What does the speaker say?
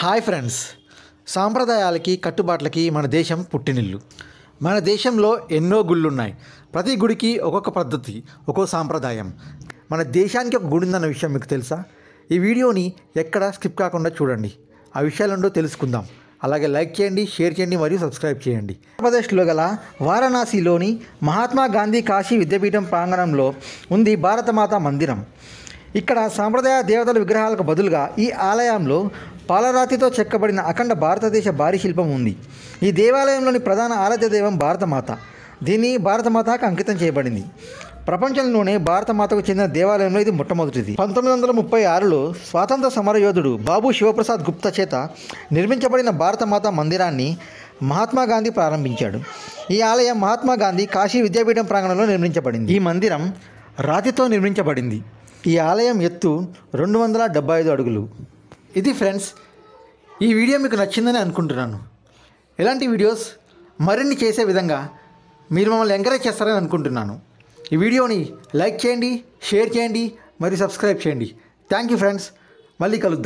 Hi friends, సాంప్రదాయాలకి కట్టుబాట్లకి మన దేశం పుట్టినిల్లు. మన దేశంలో ఎన్నో గుళ్ళు ఉన్నాయి. ప్రతి గుడికి ఒక్కొక్క పద్ధతి, ఒక్కో సాంప్రదాయం. మన దేశానికి ఒక గుడి ఉందన్న విషయం మీకు తెలుసా? ఈ వీడియోని ఎక్కడ స్కిప్ కాకుండా చూడండి. ఆ విషయాలేంటో తెలుసుకుందాం. అలాగే లైక్ చేయండి, షేర్ చేయండి మరియు సబ్స్క్రైబ్ చేయండి. ఆంధ్రప్రదేశ్లో గల వారణాసిలోని మహాత్మా గాంధీ కాశీ విద్యాపీఠం ప్రాంగణంలో ఉంది భారతమాత మందిరం. ఇక్కడ సాంప్రదాయ దేవతల విగ్రహాలకు బదులుగా ఈ ఆలయంలో పాలరాతితో చెక్కబడిన అఖండ భారతదేశ భారీ శిల్పం ఉంది. ఈ దేవాలయంలోని ప్రధాన ఆరాధ్య దైవం భారతమాత. దీన్ని భారతమాతకు అంకితం చేయబడింది. ప్రపంచంలోనే భారతమాతకు చెందిన దేవాలయంలో ఇది మొట్టమొదటిది. 1936లో స్వాతంత్ర సమరయోధుడు బాబు శివప్రసాద్ గుప్తా చేత నిర్మించబడిన భారతమాత మందిరాన్ని మహాత్మా గాంధీ ప్రారంభించాడు. ఈ ఆలయం మహాత్మా గాంధీ కాశీ విద్యాపీఠం ప్రాంగణంలో నిర్మించబడింది. ఈ మందిరం రాతితో నిర్మించబడింది. ఈ ఆలయం ఎత్తు 275 అడుగులు. ఇది ఫ్రెండ్స్, ఈ వీడియో మీకు నచ్చిందని అనుకుంటున్నాను. ఇలాంటి వీడియోస్ మరిన్ని చేసే విధంగా మీరు మమ్మల్ని ఎంకరేజ్ చేస్తారని అనుకుంటున్నాను. ఈ వీడియోని లైక్ చేయండి, షేర్ చేయండి మరియు సబ్స్క్రైబ్ చేయండి. Thank you friends. మళ్ళీ కలుద్దాం.